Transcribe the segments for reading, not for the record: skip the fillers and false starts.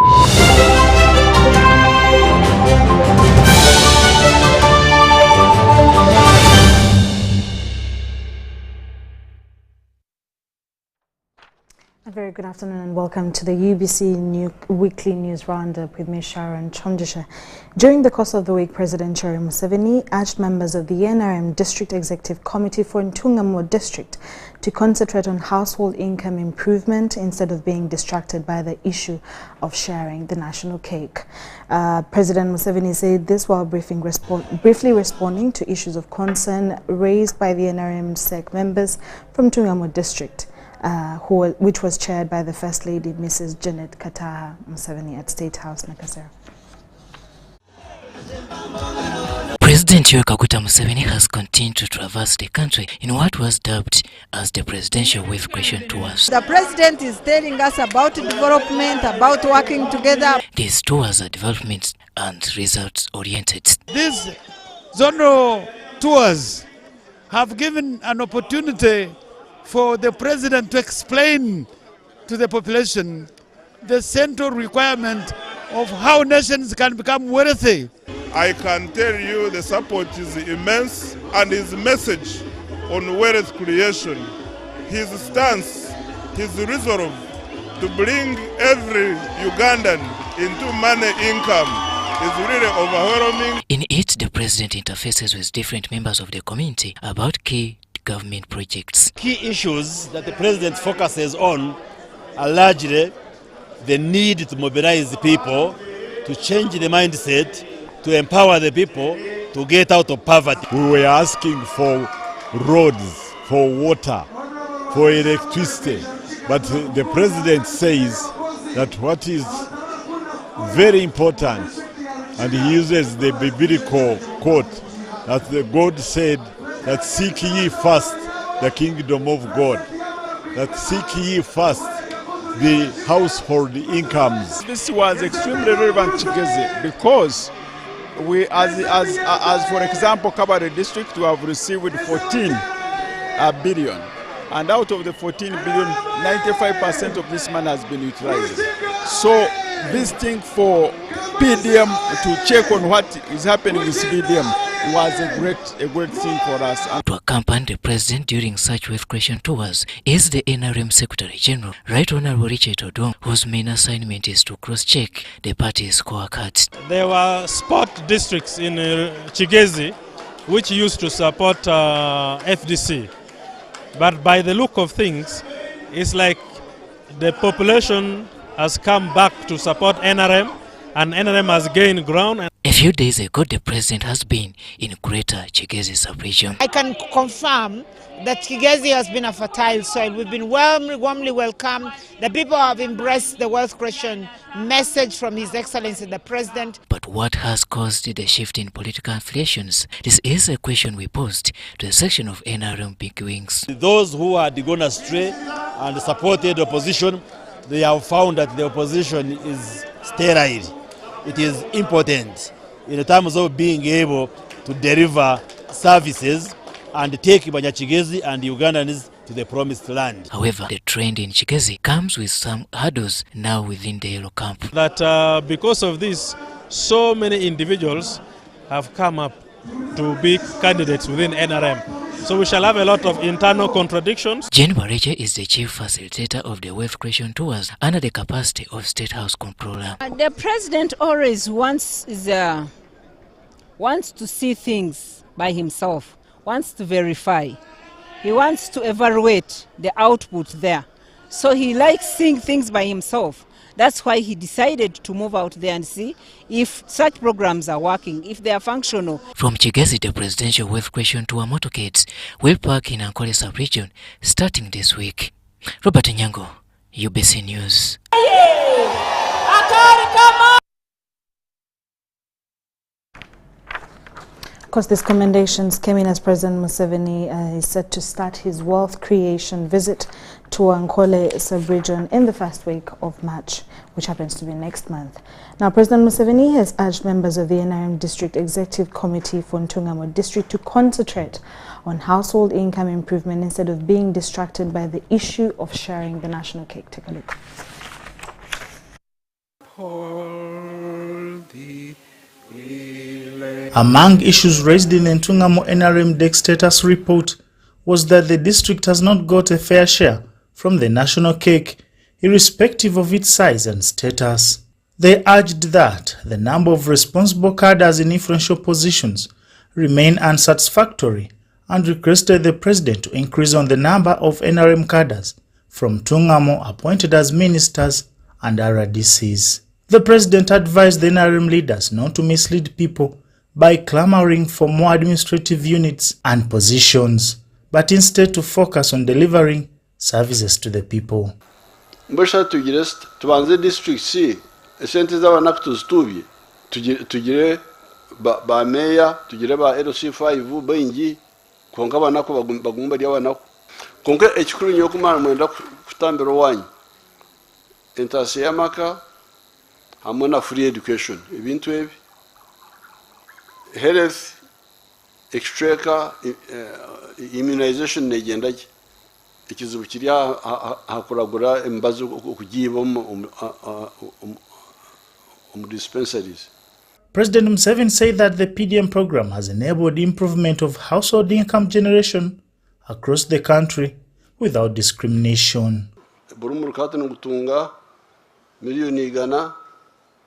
A very good afternoon and welcome to the UBC Weekly News Roundup with me, Sharon Komugisha. During the course of the week, President Sharon Museveni urged members of the NRM District Executive Committee for Ntungamo District to concentrate on household income improvement instead of being distracted by the issue of sharing the national cake. President Museveni said this while briefly responding to issues of concern raised by the NRM SEC members from Ntungamo District. Which was chaired by the First Lady, Mrs. Janet Kataha Museveni at State House, Nakasero. President Sharon Museveni has continued to traverse the country in what was dubbed as the presidential wave creation tours. The president is telling us about development, about working together. These tours are development and results oriented. These zonal tours have given an opportunity for the president to explain to the population the central requirement of how nations can become wealthy. I can tell you the support is immense, and his message on wealth creation, his stance, his resolve to bring every Ugandan into money income is really overwhelming. In it, the president interfaces with different members of the community about key government projects. Key issues that the president focuses on are largely the need to mobilize the people, to change the mindset, to empower the people to get out of poverty. We were asking for roads, for water, for electricity, but the president says that what is very important, and he uses the biblical quote that the God said that seek ye first the kingdom of God, that seek ye first the household incomes. This was extremely relevant, Chigezi, because we, as for example, Kabare district, we have received 14 billion, and out of the 14 billion, 95% of this money has been utilized. So visiting for PDM to check on what is happening with PDM was a great thing for us. To accompany the president during such wave creation tours is the NRM Secretary General, Right Honorable Richard Odong, whose main assignment is to cross-check the party's scorecards. There were sport districts in Chigezi which used to support FDC, but by the look of things, it's like the population has come back to support NRM, and NRM has gained ground. A few days ago, the president has been in Greater Chigezi sub-region. I can confirm that Chigezi has been a fertile soil. We've been warmly welcomed. The people have embraced the wealth creation message from His Excellency the President. But what has caused the shift in political affiliations? This is a question we posed to a section of NRM big wings. Those who had gone astray and supported opposition, they have found that the opposition is sterile. It is important in terms of being able to deliver services and take Chigezi and Ugandans to the promised land. However, the trend in Chigezi comes with some hurdles now within the yellow camp. That because of this, so many individuals have come up to be candidates within NRM. So we shall have a lot of internal contradictions. Jane Wareje is the chief facilitator of the wave creation tours under the capacity of State House Controller. The president always wants to see things by himself, wants to verify. He wants to evaluate the output there. So he likes seeing things by himself. That's why he decided to move out there and see if such programs are working, if they are functional. From Chigezi, the presidential wave creation tour motorcades will park in Ankole sub-region starting this week. Robert Nyango, UBC News. Of course, these commendations came in as President Museveni is set to start his wealth creation visit to Ankole sub-region in the first week of March, which happens to be next month. Now, President Museveni has urged members of the NRM District Executive Committee for Ntungamo District to concentrate on household income improvement instead of being distracted by the issue of sharing the national cake. Take a look. Among issues raised in the Ntungamo NRM DEC status report was that the district has not got a fair share from the national cake, irrespective of its size and status. They urged that the number of responsible cadres in influential positions remain unsatisfactory and requested the president to increase on the number of NRM cadres from Ntungamo appointed as ministers and RDCs. The president advised the NRM leaders not to mislead people by clamoring for more administrative units and positions, but instead to focus on delivering services to the people. Mbasha tubanze district C esente z'abana tuzitubye tugire ba meya tugire ba LC5 bayingi konka banako bagumba lya banako konka ekikuru nyo kumara mwenda kutambira wanyu entasi yamaka hamwe na free education ibintu ebi health exchequer immunization negenda ikizubu kiri hakuragura embazo okugiba dispensaries. President Museveni said that the PDM program has enabled improvement of household income generation across the country without discrimination.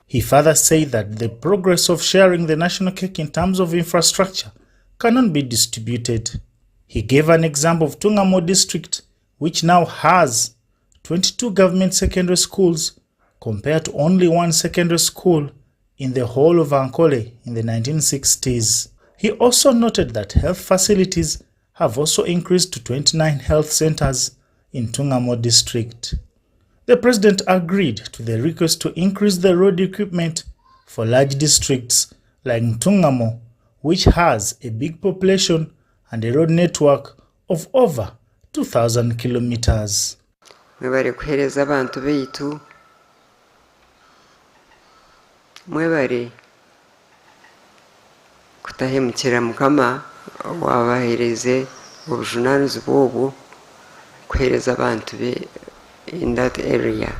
He further said that the progress of sharing the national cake in terms of infrastructure cannot be distributed. He gave an example of Ntungamo district, which now has 22 government secondary schools compared to only one secondary school in the whole of Ankole in the 1960s. He also noted that health facilities have also increased to 29 health centers in Ntungamo district. The president agreed to the request to increase the road equipment for large districts like Ntungamo, which has a big population and a road network of over 2,000 kilometers. Mwebare kuhereza abantu beitu, mwebare kutahemukira mukama wabahereze obujunaanizi bwobwo kuhereza abantu be in that area.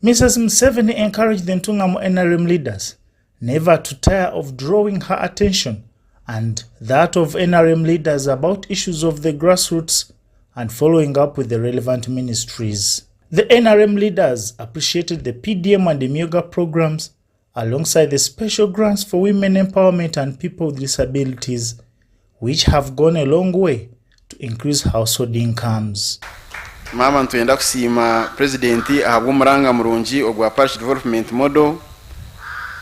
Mrs. Museveni encouraged the Ntungamo NRM leaders never to tire of drawing her attention and that of NRM leaders about issues of the grassroots and following up with the relevant ministries. The NRM leaders appreciated the PDM and the MIOGA programs alongside the special grants for women empowerment and people with disabilities, which have gone a long way to increase household incomes. Mama ntwenda kusima presidenti ahabwa umuranga murungi ogwa parish development model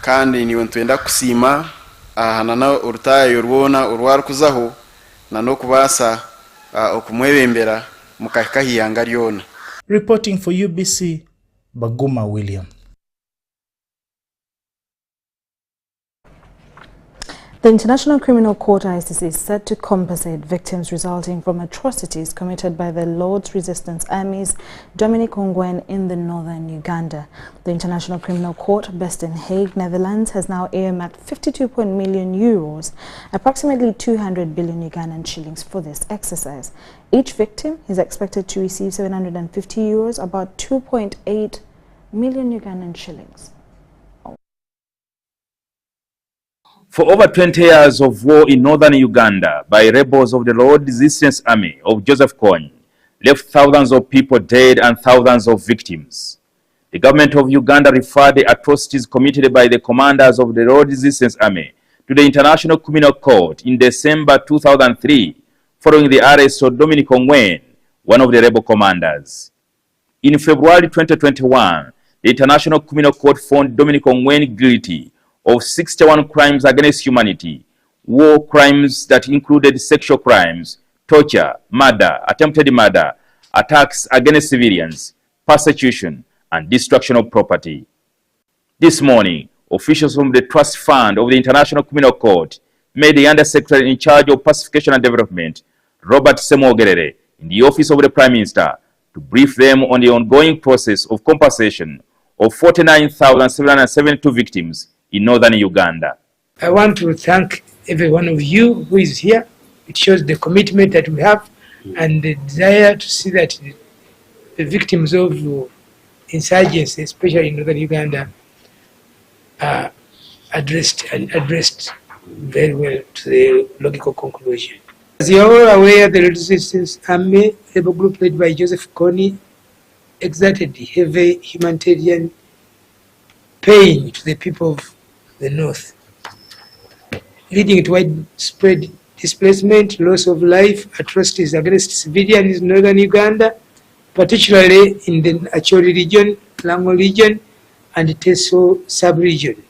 kandi niwe ntwenda kusima ahanana urutayo rwona urwara kuzaho na no kubasa okumwebembera mukahiyanga ryona. Reporting for UBC, Baguma William. The International Criminal Court ICC is set to compensate victims resulting from atrocities committed by the Lord's Resistance Army's Dominic Ongwen in the northern Uganda. The International Criminal Court, based in Hague, Netherlands, has now earmarked 52 million euros, approximately 200 billion Ugandan shillings for this exercise. Each victim is expected to receive 750 euros, about 2.8 million Ugandan shillings. For over 20 years of war in northern Uganda by rebels of the Lord Resistance Army of Joseph Kony left thousands of people dead and thousands of victims. The government of Uganda referred the atrocities committed by the commanders of the Lord Resistance Army to the International Criminal Court in December 2003, following the arrest of Dominic Ongwen, one of the rebel commanders. In February 2021, the International Criminal Court found Dominic Ongwen guilty of 61 crimes against humanity, war crimes that included sexual crimes, torture, murder, attempted murder, attacks against civilians, persecution, and destruction of property. This morning, officials from the Trust Fund of the International Criminal Court made the Undersecretary in charge of Pacification and Development, Robert Semogerere, in the office of the Prime Minister to brief them on the ongoing process of compensation of 49,772 victims in northern Uganda. I want to thank every one of you who is here. It shows the commitment that we have and the desire to see that the victims of insurgency, especially in northern Uganda, addressed very well to the logical conclusion. As you are all aware, the Resistance Army, a group led by Joseph Kony, exerted heavy humanitarian pain to the people of the north, leading to widespread displacement, loss of life, atrocities against civilians in northern Uganda, particularly in the Acholi region, Lango region, and Teso sub-region.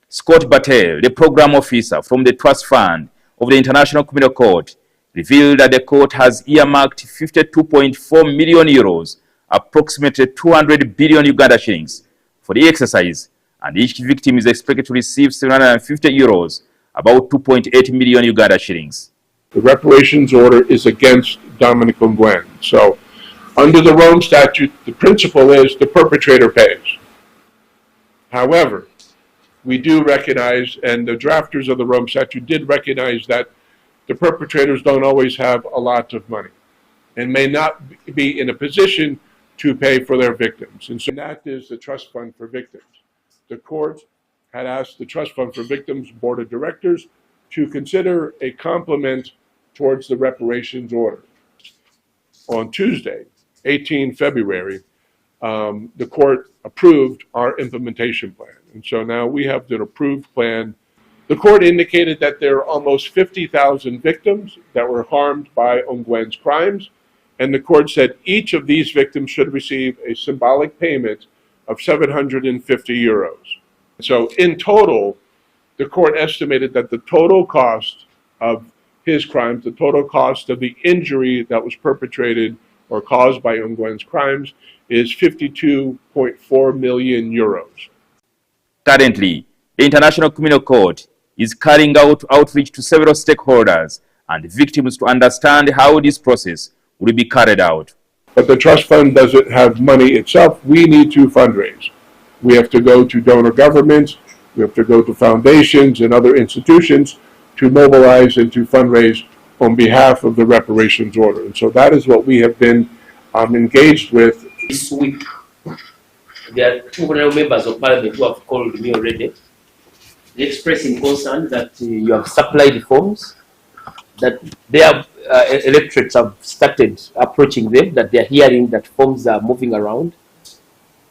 Scott Battelle, the program officer from the Trust Fund of the International Criminal Court, revealed that the court has earmarked 52.4 million euros, approximately 200 billion Uganda shillings, for the exercise, and each victim is expected to receive 750 euros, about 2.8 million Uganda shillings. The reparations order is against Dominic Ongwen. So, under the Rome Statute, the principle is the perpetrator pays. However, we do recognize, and the drafters of the Rome Statute did recognize, that the perpetrators don't always have a lot of money and may not be in a position to pay for their victims. And so that is the Trust Fund for Victims. The court had asked the Trust Fund for Victims Board of Directors to consider a complement towards the reparations order. On Tuesday, 18 February, the court approved our implementation plan. And so now we have the approved plan. The court indicated that there are almost 50,000 victims that were harmed by Ongwen's crimes. And the court said each of these victims should receive a symbolic payment of 750 euros. So in total, the court estimated that the total cost of his crimes, the total cost of the injury that was perpetrated or caused by Ongwen's crimes, is 52.4 million euros. Currently, the International Criminal Court is carrying out outreach to several stakeholders and victims to understand how this process will be carried out. But the trust fund doesn't have money itself. We need to fundraise. We have to go to donor governments, we have to go to foundations and other institutions to mobilize and to fundraise on behalf of the reparations order. And so that is what we have been engaged with. This week, there are two members of parliament who have called me already, expressing concern that you have supplied forms, that their electorates have started approaching them, that they are hearing that forms are moving around.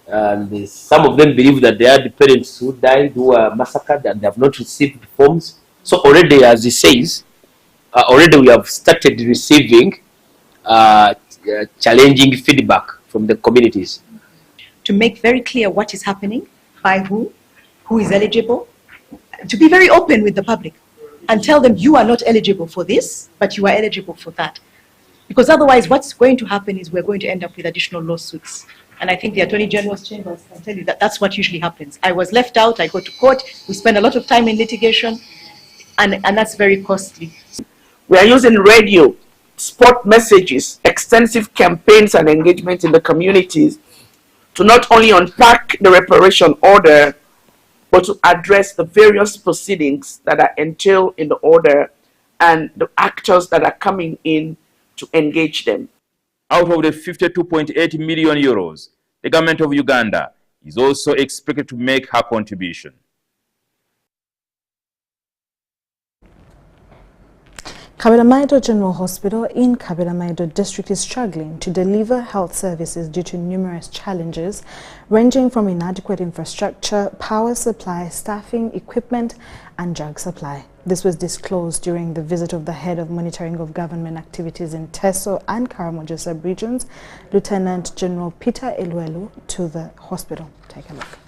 And some of them believe that they are the parents who died, who were massacred, and they have not received the forms. So already, as he says, already we have started receiving challenging feedback from the communities. To make very clear what is happening, by who is eligible, to be very open with the public and tell them you are not eligible for this, but you are eligible for that. Because otherwise what's going to happen is we're going to end up with additional lawsuits. And I think the Attorney General's chambers can tell you that that's what usually happens. I was left out, I go to court, we spend a lot of time in litigation, and that's very costly. We are using radio, spot messages, extensive campaigns and engagement in the communities to not only unpack the reparation order, but to address the various proceedings that are entailed in the order and the actors that are coming in to engage them. Out of the 52.8 million euros, the government of Uganda is also expected to make her contribution. Kabiramaido General Hospital in Kabiramaido district is struggling to deliver health services due to numerous challenges ranging from inadequate infrastructure, power supply, staffing, equipment and drug supply. This was disclosed during the visit of the head of monitoring of government activities in Teso and Karamoja sub-regions, Lieutenant General Peter Elwelu, to the hospital. Take a look.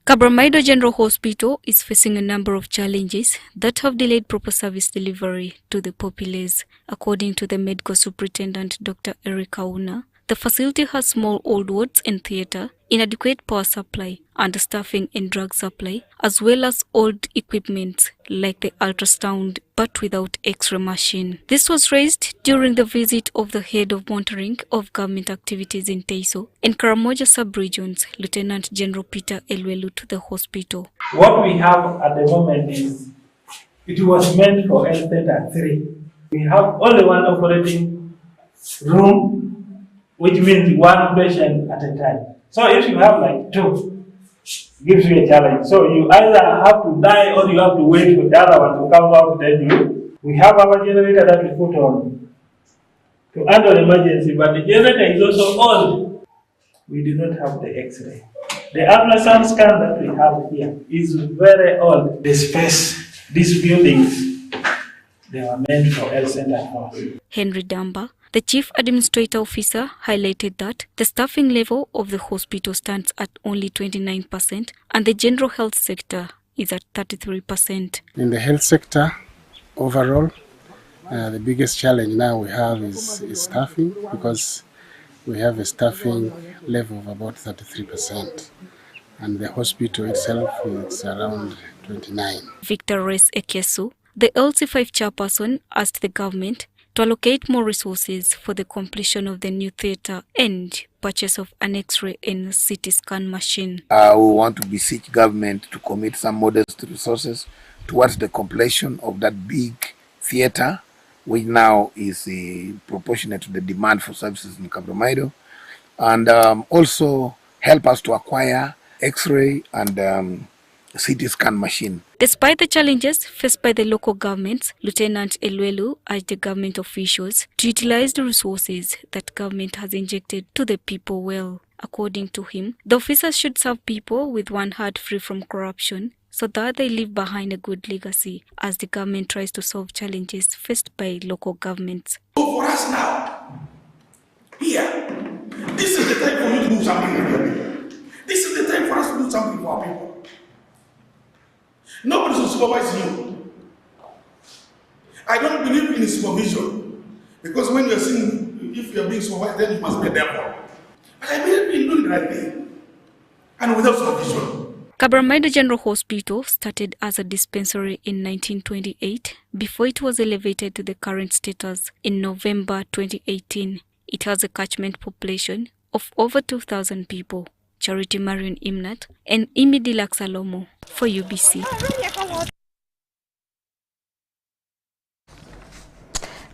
Kabiramaido General Hospital is facing a number of challenges that have delayed proper service delivery to the populace. According to the medical superintendent, Dr. Eric Auna, the facility has small old wards and theatre, inadequate power supply, understaffing and drug supply, as well as old equipment like the ultrasound but without X-ray machine. This was raised during the visit of the head of monitoring of government activities in Teso and Karamoja sub-regions, Lieutenant General Peter Elwelu, to the hospital. What we have at the moment is, it was meant for health center 3. We have only one operating room, which means one patient at a time. So if you have like two, gives you a challenge. So you either have to die or you have to wait for the other one to come out. Then we have our generator that we put on to handle emergency, but the generator is also old. We do not have the X-ray. The ultrasound scan that we have here is very old. The space, these buildings, they were meant for health center for. Henry Damba, the Chief Administrator Officer, highlighted that the staffing level of the hospital stands at only 29% and the general health sector is at 33%. In the health sector, overall, the biggest challenge now we have is staffing, because we have a staffing level of about 33%, and the hospital itself is around 29%. Victor Reyes Ekesu, the LC5 chairperson, asked the government to allocate more resources for the completion of the new theatre and purchase of an X-ray and CT scan machine. We want to beseech government to commit some modest resources towards the completion of that big theatre, which now is proportionate to the demand for services in Cabramairo, and also help us to acquire X-ray and CT scan machine. Despite the challenges faced by the local governments, Lieutenant Elwelu urged the government officials to utilize the resources that government has injected to the people well. According to him, the officers should serve people with one heart free from corruption so that they leave behind a good legacy as the government tries to solve challenges faced by local governments. So for us now, here, this is the time for you to do something. This is the time for us to do something for our people. Nobody should supervise you. I don't believe in supervision, because when you're seeing, if you're being supervised, then you must be there. But I believe in doing the right thing, and without supervision. Cabramairo General Hospital started as a dispensary in 1928 before it was elevated to the current status in November 2018. It has a catchment population of over 2,000 people. Charity Marion Imnat and Imidilak Salomo for UBC.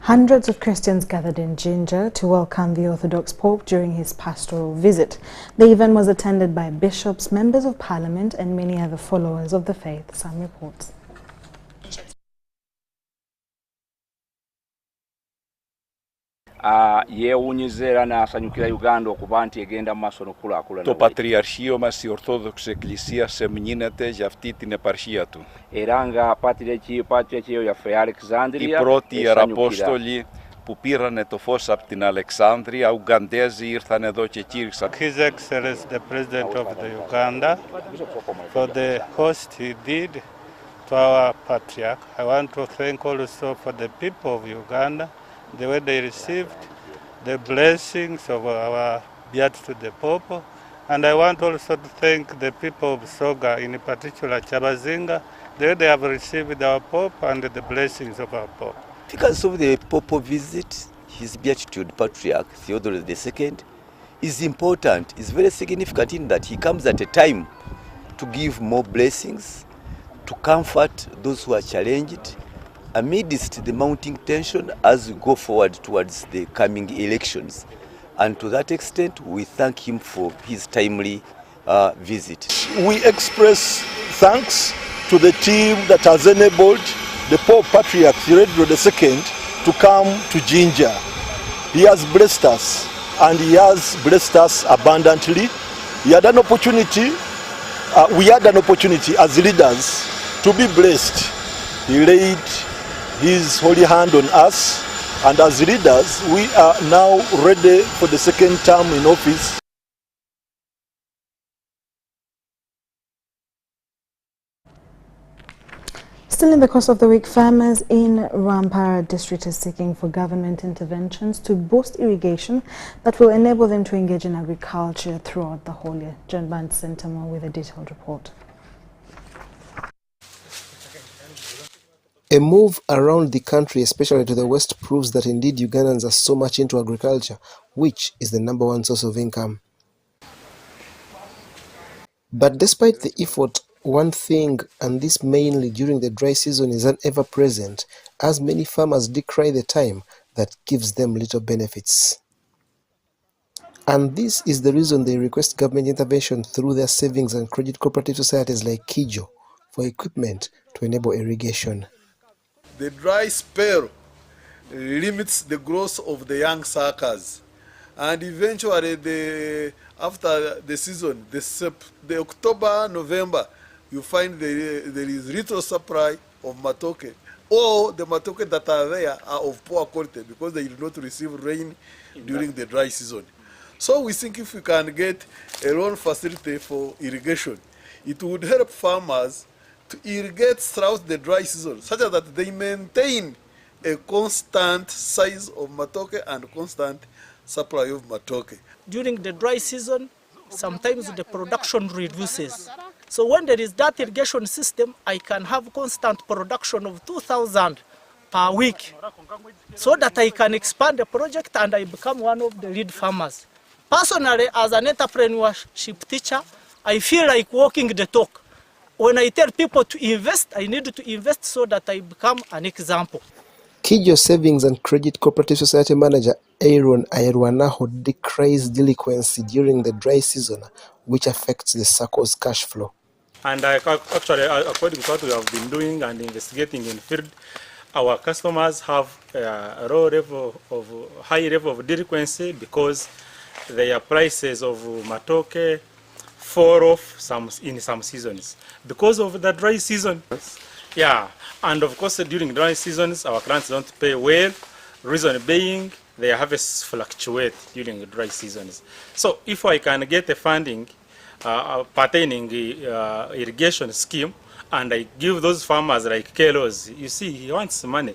Hundreds of Christians gathered in Ginger to welcome the Orthodox Pope during his pastoral visit. The event was attended by bishops, members of parliament and many other followers of the faith, Sam reports. Το Πατριαρχείο μας, η Ορθόδοξη Εκκλησία, σεμνύνεται για αυτή την επαρχία του. Οι πρώτοι Ιεραπόστολοι που πήρανε το φως από την Αλεξάνδρεια, Ουγγαντέζοι, ήρθαν εδώ και κήρυξαν. His Excellency the President of the Uganda, for the host he did to our Patriarch. I want to thank also for the people of Uganda, the way they received the blessings of our Beatitude the Pope. And I want also to thank the people of Soga, in particular Chabazinga, the way they have received our Pope and the blessings of our Pope. Because of the Pope visit, His Beatitude Patriarch Theodore II is important, is very significant in that he comes at a time to give more blessings, to comfort those who are challenged, amidst the mounting tension as we go forward towards the coming elections. And to that extent, we thank him for his timely visit. We express thanks to the team that has enabled the Pope Patriarch Theodore II to come to Ginger. He has blessed us, and he has blessed us abundantly. He had an opportunity, we had an opportunity as leaders to be blessed. He laid his holy hand on us, and as leaders, we are now ready for the second term in office. Still in the course of the week, farmers in Rampara district is seeking for government interventions to boost irrigation that will enable them to engage in agriculture throughout the whole year. John Band sent more with a detailed report. A move around the country, especially to the west, proves that indeed Ugandans are so much into agriculture, which is the #1 source of income. But despite the effort, one thing, and this mainly during the dry season, is ever present, as many farmers decry the time that gives them little benefits. And this is the reason they request government intervention through their savings and credit cooperative societies like Kijo for equipment to enable irrigation. The dry spell limits the growth of the young suckers, and eventually after the season, the October, November, you find there is little supply of matoke, or the matoke that are there are of poor quality because they do not receive rain during the dry season. So we think if we can get a loan facility for irrigation, it would help farmers to irrigate throughout the dry season such that they maintain a constant size of matoke and constant supply of matoke. During the dry season, sometimes the production reduces. So when there is that irrigation system, I can have constant production of 2,000 per week so that I can expand the project and I become one of the lead farmers. Personally, as an entrepreneurship teacher, I feel like walking the talk. When I tell people to invest, I need to invest so that I become an example. Kijo Savings and Credit Cooperative Society manager Aaron Ayerwanaho decries delinquency during the dry season, which affects the circle's cash flow. And actually, according to what we have been doing and investigating in field, our customers have a high level of delinquency because their prices of matoke fall off in some seasons because of the dry season. Yeah, and of course during dry seasons our clients don't pay well. Reason being their harvests fluctuate during the dry seasons. So if I can get a funding pertaining irrigation scheme, and I give those farmers like Kelos, you see, he wants money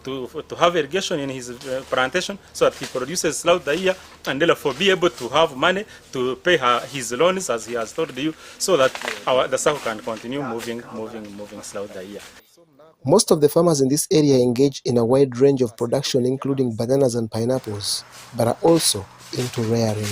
to have irrigation in his plantation so that he produces throughout the year and therefore be able to have money to pay his loans as he has told you, so that the cycle can continue moving throughout the year. Most of the farmers in this area engage in a wide range of production, including bananas and pineapples, but are also into rearing.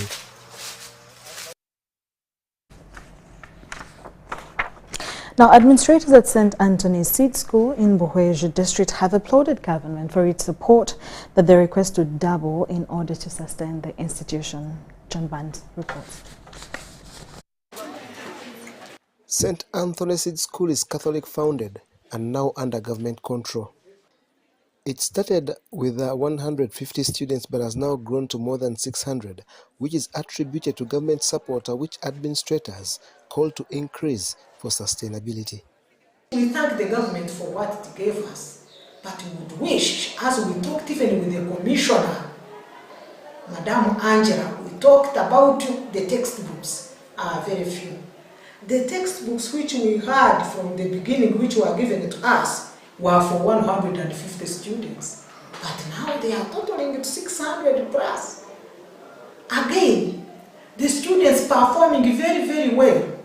Now, administrators at St. Anthony's Seed School in Buhweju district have applauded government for its support that they request to double in order to sustain the institution. John Band reports. St. Anthony's Seed School is Catholic founded and now under government control. It started with 150 students but has now grown to more than 600, which is attributed to government support, which administrators call to increase for sustainability. We thank the government for what it gave us, but we would wish, as we talked even with the commissioner, Madam Angela, we talked about the textbooks are very few. The textbooks which we had from the beginning, which were given to us, were for 150 students. But now they are totaling 600 plus. Again, the students performing very, very well.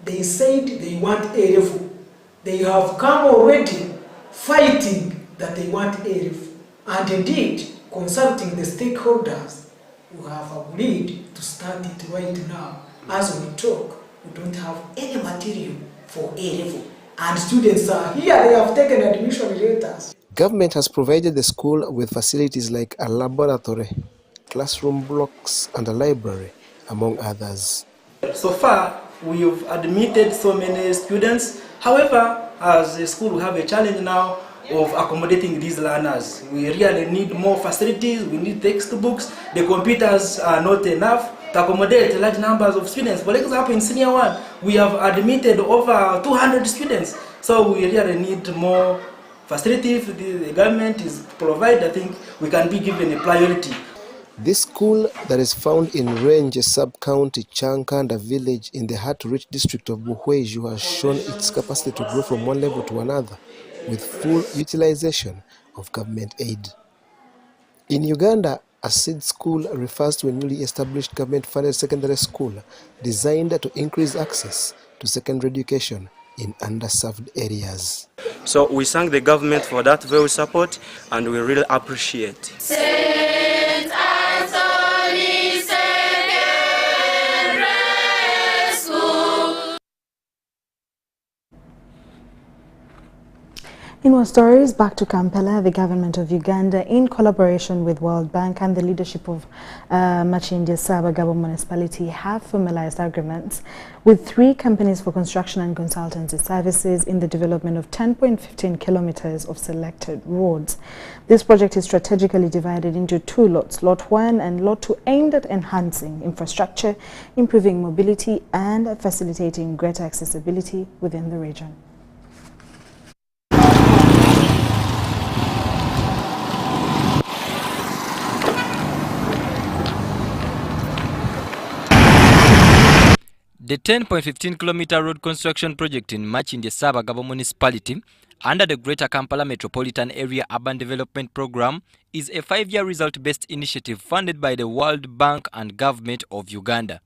They said they want A level. They have come already fighting that they want A level. And indeed, consulting the stakeholders who have agreed to start it right now. As we talk, we don't have any material for A level. And students are here, they have taken admission letters. Government has provided the school with facilities like a laboratory, classroom blocks, and a library, among others. So far, we've admitted so many students. However, as a school, we have a challenge now of accommodating these learners. We really need more facilities, we need textbooks, the computers are not enough to accommodate large numbers of students. For example, in Senior 1, we have admitted over 200 students. So we really need more facilities. The government is provided. I think we can be given a priority. This school that is found in Range sub-county Chankanda village in the hard-to-reach district of Buhweju has shown its capacity to grow from one level to another with full utilization of government aid. In Uganda, a seed school refers to a newly established government-funded secondary school designed to increase access to secondary education in underserved areas. So we thank the government for that very support and we really appreciate. In more stories, back to Kampala, the government of Uganda, in collaboration with World Bank and the leadership of Machindi Saba Gabo municipality, have formalized agreements with 3 companies for construction and consultancy services in the development of 10.15 kilometers of selected roads. This project is strategically divided into 2 lots, Lot 1 and Lot 2, aimed at enhancing infrastructure, improving mobility and facilitating greater accessibility within the region. The 10.15-kilometer road construction project in Machindi Saba Gabo municipality under the Greater Kampala Metropolitan Area Urban Development Program is a 5-year result-based initiative funded by the World Bank and Government of Uganda.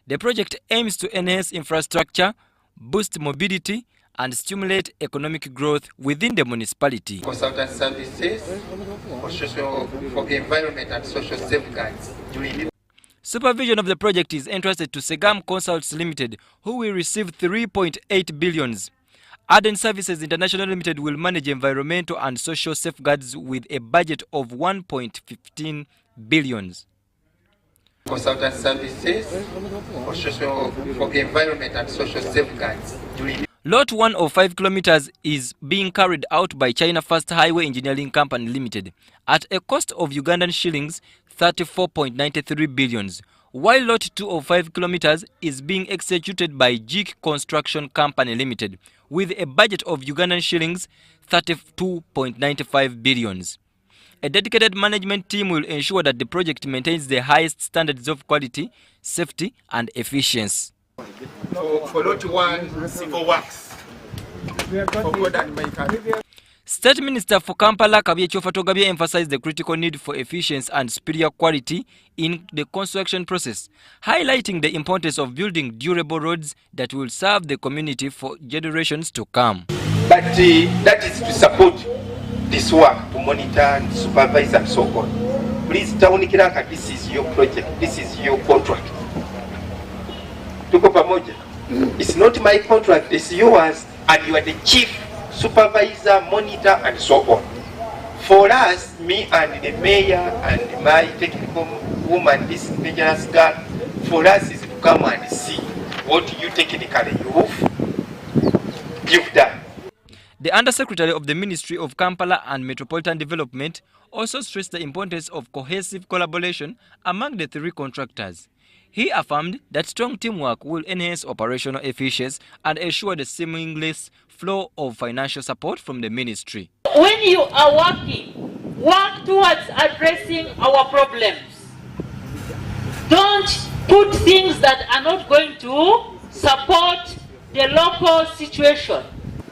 The project aims to enhance infrastructure, boost mobility, and stimulate economic growth within the municipality. Consultant services for the environment and social safeguards. Supervision of the project is entrusted to Segam Consults Limited, who will receive 3.8 billions. Arden Services International Limited will manage environmental and social safeguards with a budget of 1.15 billions. Consultant services for the environment and social safeguards. Lot 1 of 5 kilometers is being carried out by China First Highway Engineering Company Limited at a cost of Ugandan shillings 34.93 billions, while Lot 2 of 5 kilometers is being executed by JIC Construction Company Limited with a budget of Ugandan shillings 32.95 billions. A dedicated management team will ensure that the project maintains the highest standards of quality, safety, and efficiency. For Lot 1, civil works. State Minister for Kampala, Kabyecho Fatogabye, emphasized the critical need for efficiency and superior quality in the construction process, highlighting the importance of building durable roads that will serve the community for generations to come. But that is to support this work, to monitor and supervise and so on. Please, Town Kiraka, this is your project, this is your contract. Tuko pamoja. It's not my contract, it's yours, and you are the chief supervisor, monitor, and so on. For us, me and the mayor and my technical woman, this indigenous girl, for us is to come and see what you technically you've done. The Undersecretary of the Ministry of Kampala and Metropolitan Development also stressed the importance of cohesive collaboration among the 3 contractors. He affirmed that strong teamwork will enhance operational efficiency and ensure the seamless flow of financial support from the ministry. When you are working, work towards addressing our problems. Don't put things that are not going to support the local situation.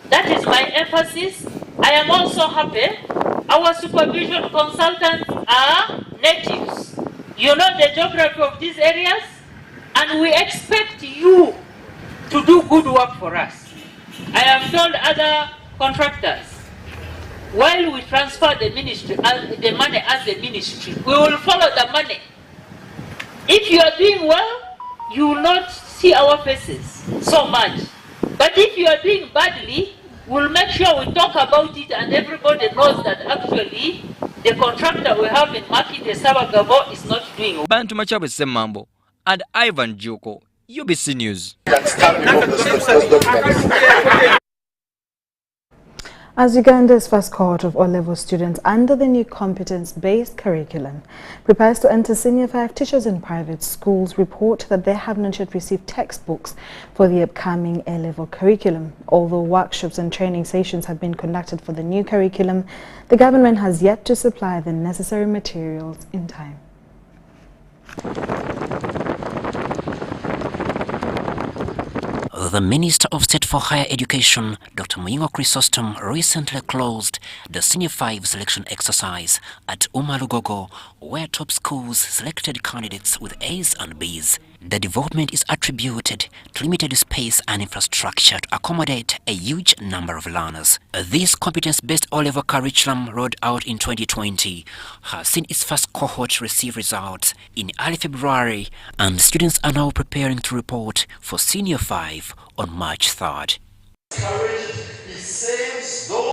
That is my emphasis. I am also happy our supervision consultants are natives. You know the geography of these areas, and we expect you to do good work for us. I have told other contractors, while we transfer the ministry, the money as the ministry, we will follow the money. If you are doing well, you will not see our faces so much. But if you are doing badly, we'll make sure we talk about it and everybody knows that actually the contractor we have in Makinde Sabagabo is not doing well. Bantu Machabe Semambo and Ivan Joko, UBC News. As Uganda's first cohort of O-level students under the new competence-based curriculum prepares to enter Senior 5 teachers in private schools report that they have not yet received textbooks for the upcoming A-level curriculum. Although workshops and training sessions have been conducted for the new curriculum, the government has yet to supply the necessary materials in time. The Minister of State for Higher Education, Dr. Muyingo Chrysostom, recently closed the Senior 5 selection exercise at Umalugogo, where top schools selected candidates with A's and B's. The development is attributed to limited space and infrastructure to accommodate a huge number of learners. This competence-based O-level curriculum rolled out in 2020 has seen its first cohort receive results in early February, and students are now preparing to report for Senior 5 on March 3rd.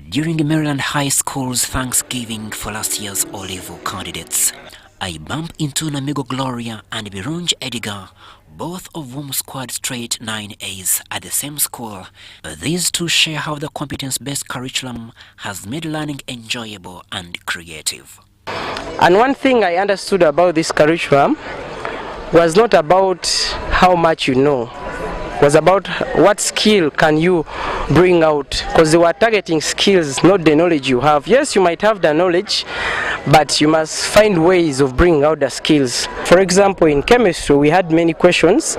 During Maryland High School's Thanksgiving for last year's O-level candidates, I bump into Namigo Gloria and Birunj Edgar, both of whom scored straight 9 A's at the same school. These two share how the competence-based curriculum has made learning enjoyable and creative. And one thing I understood about this curriculum was not about how much you know, was about what skill can you bring out, because they were targeting skills, not the knowledge you have. Yes, you might have the knowledge, but you must find ways of bringing out the skills. For example, in chemistry, we had many questions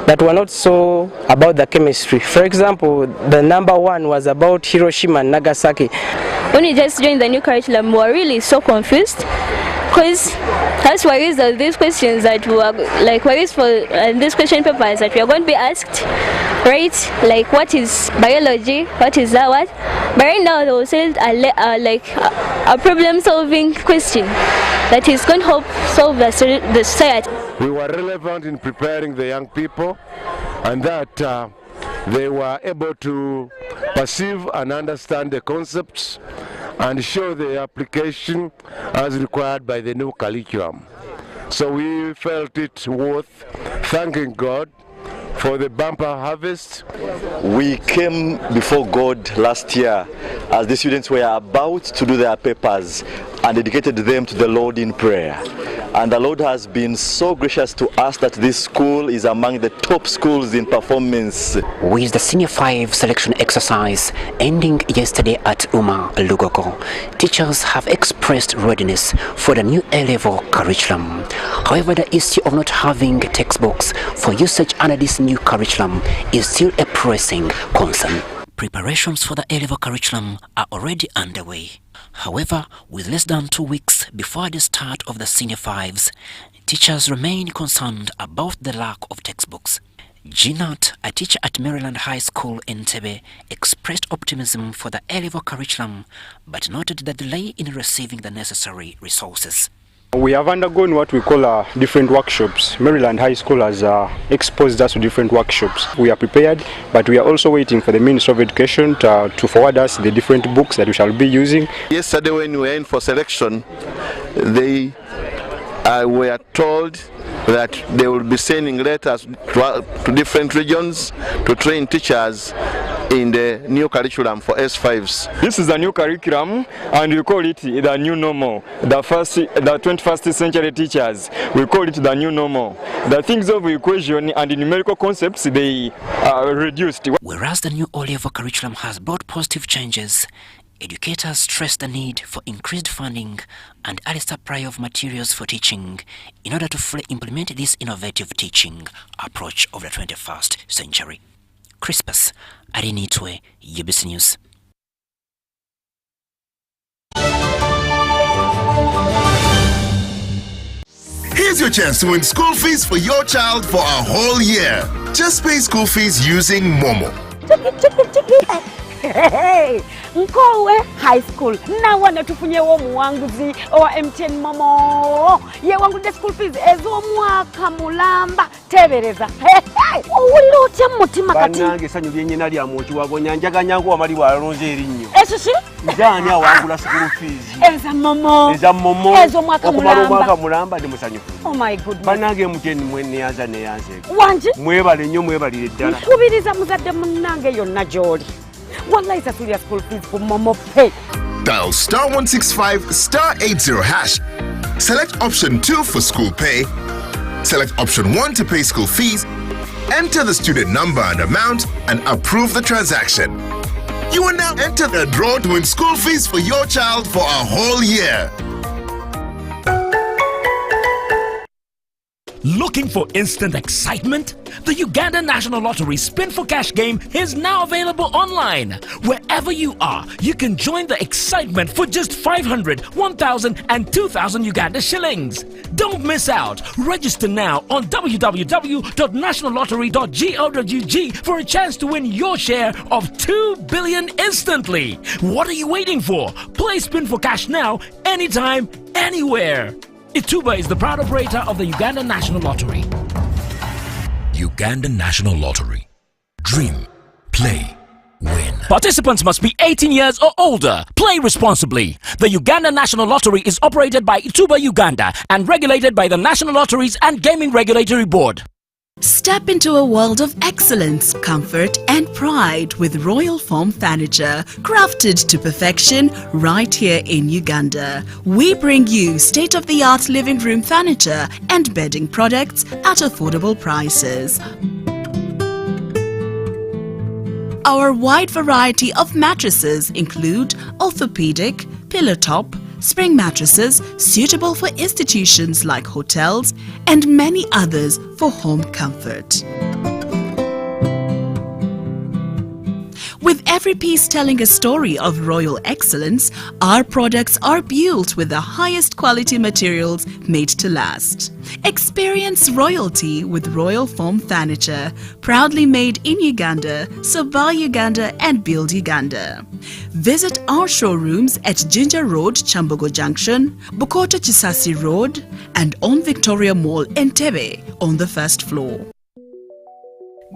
that were not so about the chemistry. For example, the number one was about Hiroshima and Nagasaki. When we just joined the new curriculum, we were really so confused, because that's why these questions that were like worries for these question papers that we are going to be asked, right? Like, what is biology? What is that? What? But right now they will send a problem-solving question that is going to help solve the society. We were relevant in preparing the young people, and that they were able to perceive and understand the concepts and show the application as required by the new curriculum. So we felt it worth thanking God for the bumper harvest. We came before God last year as the students were about to do their papers and dedicated them to the Lord in prayer. And the Lord has been so gracious to us that this school is among the top schools in performance. With the Senior 5 selection exercise ending yesterday at Uma Lugoko, teachers have expressed readiness for the new A-level curriculum. However, the issue of not having textbooks for usage under this new curriculum is still a pressing concern. Preparations for the A-level curriculum are already underway. However, with less than 2 weeks before the start of the Senior 5s, teachers remain concerned about the lack of textbooks. Ginat, a teacher at Maryland High School in Entebbe, expressed optimism for the A-level curriculum, but noted the delay in receiving the necessary resources. We have undergone what we call different workshops. Maryland High School has exposed us to different workshops. We are prepared, but we are also waiting for the Ministry of Education to forward us the different books that we shall be using. Yesterday when we were in for selection, they were told that they will be sending letters to different regions to train teachers in the new curriculum for S5s. This is the new curriculum, and we call it the new normal. The 21st century teachers, we call it the new normal. The things of equation and numerical concepts, they are reduced. Whereas the new O-level curriculum has brought positive changes, educators stress the need for increased funding and early supply of materials for teaching in order to fully implement this innovative teaching approach of the 21st century. Crispus Arinitwe, UBC News. Here's your chance to win school fees for your child for a whole year. Just pay school fees using Momo. Hey, Nkowe High School. Now wana tufunye wo muwanguzi wa MTN Momo. Ye wangu de school fees ezo mwaka mulamba tebereza. Hey, uli otya mutima kati. Banange sanyu byenye nali amochi wagonya njaga nyangu amali wa ronje erinyo. Eshishi? Njani awangula school fees. Eza Momo. Eza Momo. Ezo mwaka mulamba. Okumalo mwaka mulamba ndi musanyu. Oh my goodness. Banange MTN mwene yaza ne yaze. Wanje? Mwebale nnyo mwebalire ddala. Kubiriza muzadde munange yonna joli. Wallahi satulia school fees for Momo Pay. Dial *165 *80 hash. Select option 2 for school pay. Select option 1 to pay school fees. Enter the student number and amount and approve the transaction. You will now enter the draw to win school fees for your child for a whole year. Looking for instant excitement? The Uganda National Lottery Spin for Cash game is now available online. Wherever you are, you can join the excitement for just 500, 1,000 and 2,000 Uganda shillings. Don't miss out. Register now on www.nationallottery.go.ug for a chance to win your share of 2 billion instantly. What are you waiting for? Play Spin for Cash now, anytime, anywhere. Ituba is the proud operator of the Uganda National Lottery. Uganda National Lottery. Dream, play, win. Participants must be 18 years or older. Play responsibly. The Uganda National Lottery is operated by Ituba Uganda and regulated by the National Lotteries and Gaming Regulatory Board. Step into a world of excellence, comfort and pride with Royal Foam Furniture, crafted to perfection right here in Uganda. We bring you state-of-the-art living room furniture and bedding products at affordable prices. Our wide variety of mattresses include orthopedic, pillow top, spring mattresses suitable for institutions like hotels and many others for home comfort. With every piece telling a story of royal excellence, our products are built with the highest quality materials made to last. Experience royalty with Royal Foam Furniture, proudly made in Uganda, so buy Uganda and build Uganda. Visit our showrooms at Ginger Road, Chambogo Junction, Bukota Chisasi Road, and on Victoria Mall, Entebbe, on the first floor.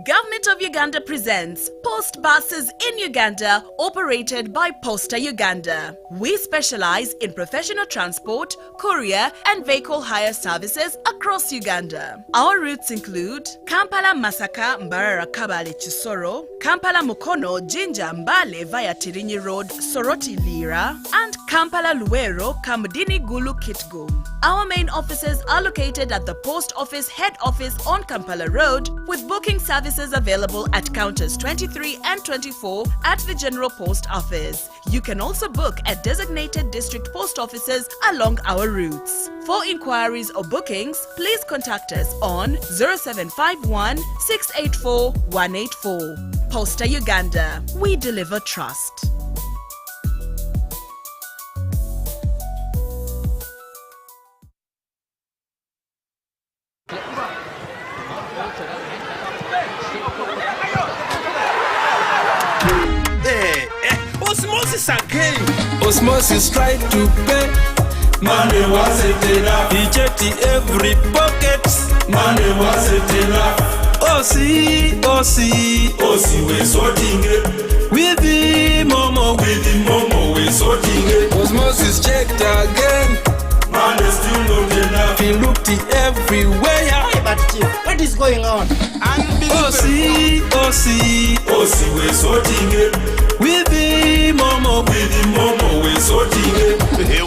Government of Uganda presents Post Buses in Uganda, operated by Posta Uganda. We specialize in professional transport, courier and vehicle hire services across Uganda. Our routes include Kampala Masaka Mbarara Kabale Chisoro, Kampala Mukono Jinja Mbale via Tirinyi Road Soroti Lira, and Kampala Luwero Kamudini Gulu Kitgum. Our main offices are located at the Post Office Head Office on Kampala Road, with booking services available at counters 23 and 24 at the General Post Office. You can also book at designated district post offices along our routes. For inquiries or bookings, please contact us on 0751 684 184. Posta Uganda. We deliver trust. Osmosis again. Osmosis tried to pay. Money wasn't enough. He checked every pocket. Money wasn't enough. Osi, we're sorting it. With the momo, we're sorting it. Osmosis checked again. Money still not enough. He looked everywhere. Hey, but what is going on? Osi, we're sorting it. With the momo, we're sorting it.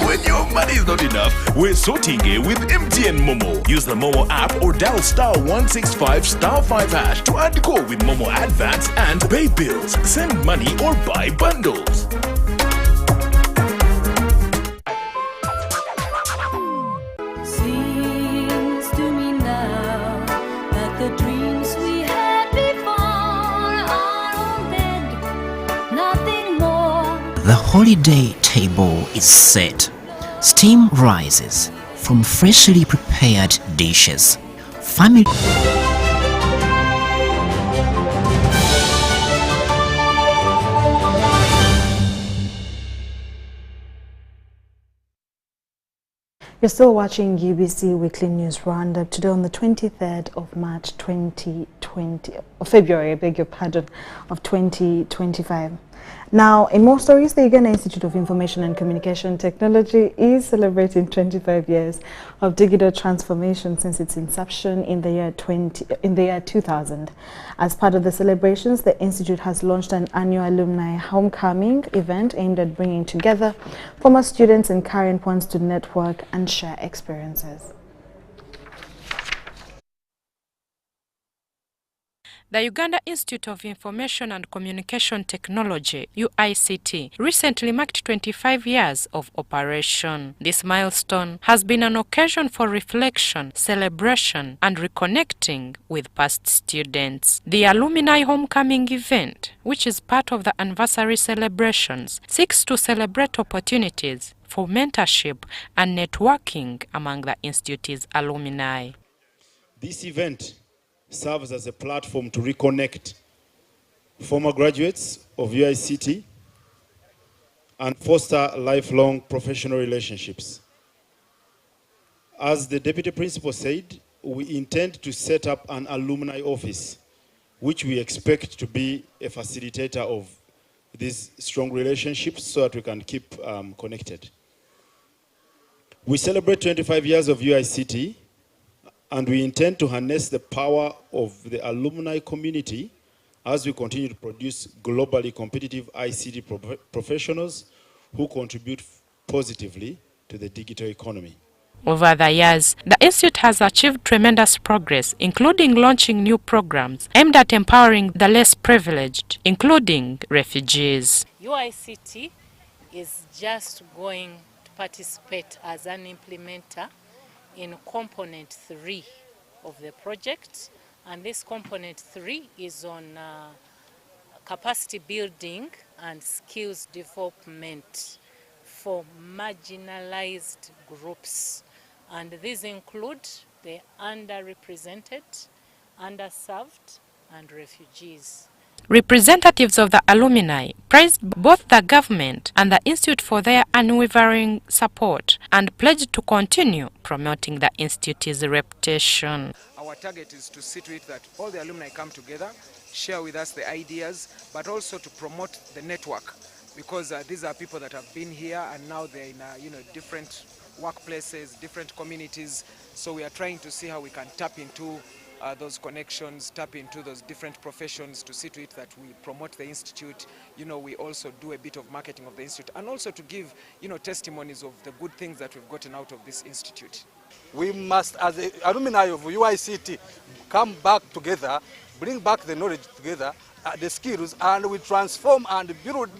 When your money is not enough, we're sorting it with MTN Momo. Use the Momo app or dial *165*5# to add call with Momo Advance and pay bills, send money or buy bundles. Seems to me now that the dreams we had before are all dead. Nothing more. The holiday table is set. Steam rises from freshly prepared dishes. Family. You're still watching UBC Weekly News Roundup today on the 23rd of March 2020, February, I beg your pardon, of 2025. Now, in more stories, the Uganda Institute of Information and Communication Technology is celebrating 25 years of digital transformation since its inception in the year 2000. As part of the celebrations, the institute has launched an annual alumni homecoming event aimed at bringing together former students and current ones to network and share experiences. The Uganda Institute of Information and Communication Technology, UICT, recently marked 25 years of operation. This milestone has been an occasion for reflection, celebration, and reconnecting with past students. The Alumni Homecoming event, which is part of the anniversary celebrations, seeks to celebrate opportunities for mentorship and networking among the Institute's alumni. This event serves as a platform to reconnect former graduates of UICT and foster lifelong professional relationships. As the Deputy Principal said, we intend to set up an alumni office, which we expect to be a facilitator of these strong relationships so that we can keep connected. We celebrate 25 years of UICT, and we intend to harness the power of the alumni community as we continue to produce globally competitive ICT professionals who contribute positively to the digital economy. Over the years, the Institute has achieved tremendous progress, including launching new programs aimed at empowering the less privileged, including refugees. UICT is just going to participate as an implementer in component 3 of the project, and this component 3 is on capacity building and skills development for marginalized groups, and these include the underrepresented, underserved, and refugees. Representatives of the alumni praised both the government and the Institute for their unwavering support and pledged to continue promoting the Institute's reputation. Our target is to see to it that all the alumni come together, share with us the ideas, but also to promote the network, because these are people that have been here and now they're in different workplaces, different communities. So we are trying to see how we can tap into those connections, tap into those different professions to see to it that we promote the Institute. We also do a bit of marketing of the Institute, and also to give testimonies of the good things that we've gotten out of this Institute. We must, as alumni of UICT, come back together, bring back the knowledge together, the skills, and we transform and build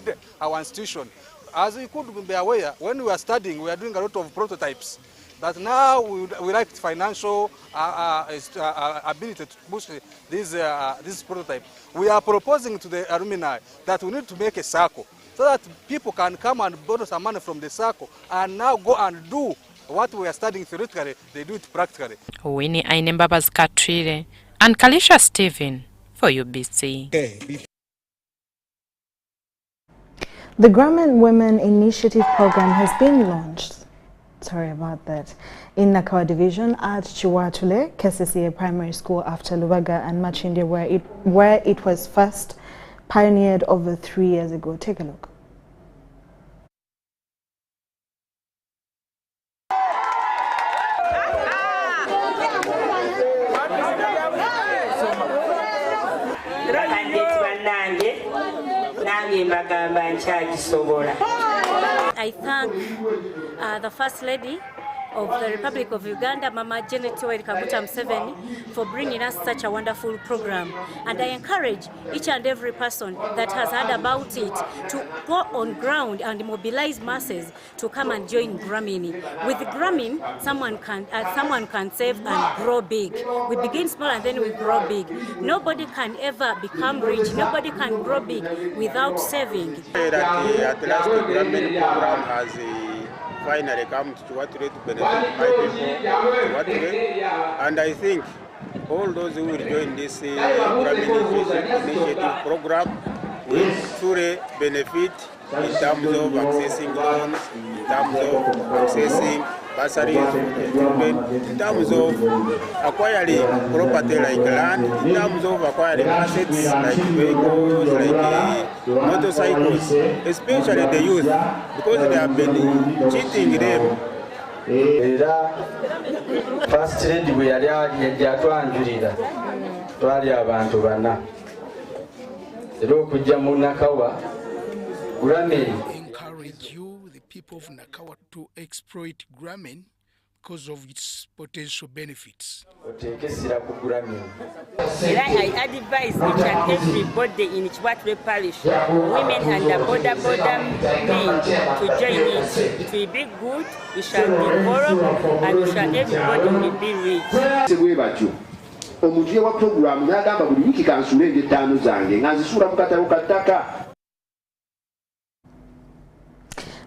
our institution. As you could be aware, when we were studying, we were doing a lot of prototypes. But now we like financial ability to push this prototype. We are proposing to the alumni that we need to make a circle so that people can come and borrow some money from the circle and now go and do what we are studying theoretically, they do it practically. Winnie Ainembabas Katwire and Kalisha Stephen for UBC. The Grameen Women Initiative Program has been launched. Sorry about that. In Nakawa Division at Chiwatule, KCCA Primary School after Lubaga and Machinde, where it was first pioneered over 3 years ago. Take a look. I thank the First Lady of the Republic of Uganda, Mama Janet Kaguta Museveni, for bringing us such a wonderful program. And I encourage each and every person that has heard about it to go on ground and mobilize masses to come and join Grameen. With Grameen, someone can save and grow big. We begin small and then we grow big. Nobody can ever become rich. Nobody can grow big without saving. At last, the Grameen program has finally come to Chiwatule to benefit my people, Chiwatule. And I think all those who will join this Grameen initiative program will truly benefit in terms of accessing loans, in terms of accessing bursaries for the children, in terms of acquiring property like land, in terms of acquiring assets like vehicles, like motorcycles, especially the youth, because they have been cheating them. First Lady we yatwanjulira twali abantu bana era okujja mu Nakawa Grameen. Encourage you, the people of Nakawa, to exploit Grameen because of its potential benefits. I advise each and everybody in Chiwatre Parish, women and the border men, to join it. It will be good, we shall develop, and we shall everybody will be rich. Omugiye wa program yagamba buli wiki kansule ng'ettaano zange ngazisula mu katabo ka ttaka.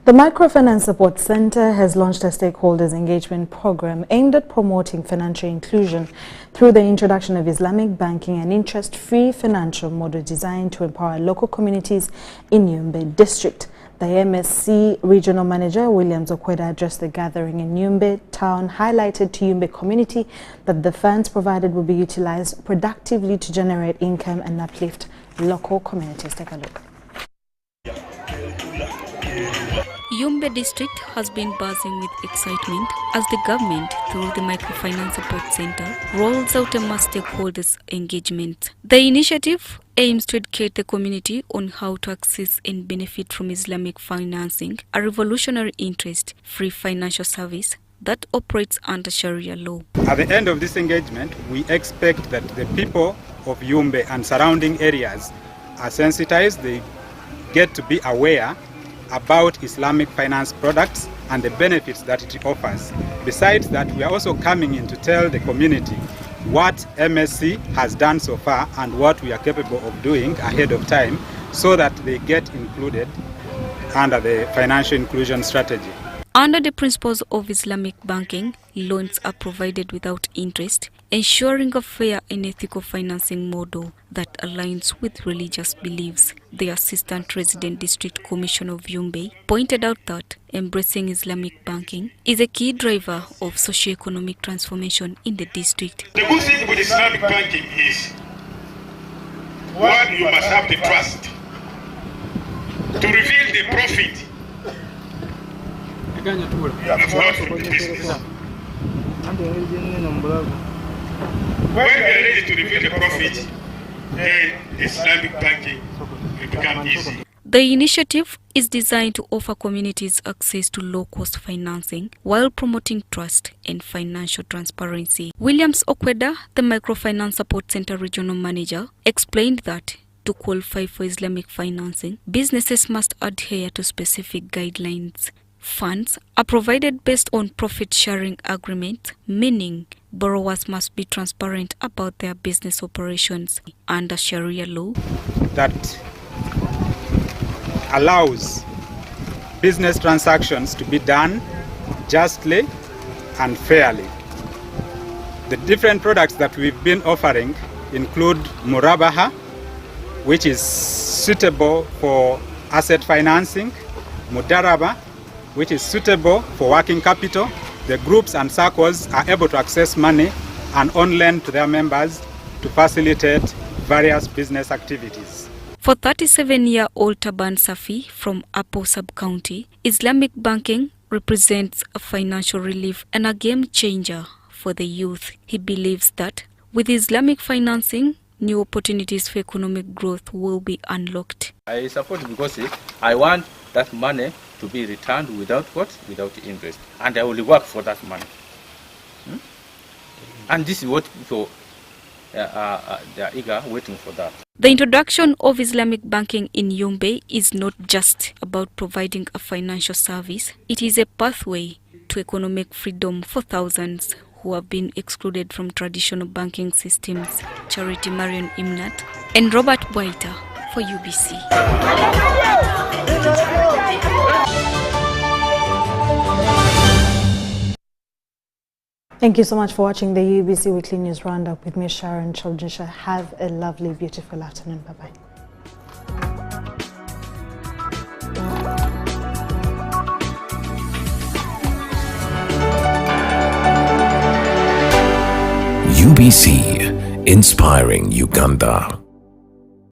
The Microfinance Support Center has launched a stakeholders engagement program aimed at promoting financial inclusion through the introduction of Islamic banking and interest-free financial model designed to empower local communities in Yumbe district. The MSC Regional Manager, Williams Okweda, addressed the gathering in Yumbe town, highlighted to Yumbe community that the funds provided will be utilized productively to generate income and uplift local communities. Take a look. Yumbe district has been buzzing with excitement as the government, through the Microfinance Support Center, rolls out a mass stakeholders engagement. The initiative aims to educate the community on how to access and benefit from Islamic financing, a revolutionary interest-free financial service that operates under Sharia law. At the end of this engagement, we expect that the people of Yumbe and surrounding areas are sensitized, they get to be aware about Islamic finance products and the benefits that it offers. Besides that, we are also coming in to tell the community what MSC has done so far and what we are capable of doing ahead of time so that they get included under the financial inclusion strategy. Under the principles of Islamic banking, loans are provided without interest, ensuring a fair and ethical financing model that aligns with religious beliefs. The Assistant Resident District Commissioner of Yumbe pointed out that embracing Islamic banking is a key driver of socio-economic transformation in the district. The good thing with Islamic banking is, one, you must have the trust to reveal the profit. You have got from the business. When we are ready to reveal the profit, then Islamic banking will become easy. The initiative is designed to offer communities access to low-cost financing while promoting trust and financial transparency. Williams Okweda, the Microfinance Support Center Regional Manager, explained that to qualify for Islamic financing, businesses must adhere to specific guidelines. Funds are provided based on profit-sharing agreements, meaning borrowers must be transparent about their business operations under Sharia law. That allows business transactions to be done justly and fairly. The different products that we've been offering include Murabaha, which is suitable for asset financing, Mudaraba, which is suitable for working capital. The groups and circles are able to access money and on lend to their members to facilitate various business activities. For 37-year-old Taban Safi from Apo Sub-County, Islamic banking represents a financial relief and a game changer for the youth. He believes that with Islamic financing, new opportunities for economic growth will be unlocked. I support because I want that money to be returned without what? Without interest. And I will work for that money. And this is what people they are eager waiting for that. The introduction of Islamic banking in Yumbe is not just about providing a financial service. It is a pathway to economic freedom for thousands who have been excluded from traditional banking systems. Charity Marion Imnat and Robert Waiter for UBC. Thank you so much for watching the UBC Weekly News Roundup with me, Sharon Komugisha. Have a lovely, beautiful afternoon. Bye-bye. UBC, inspiring Uganda.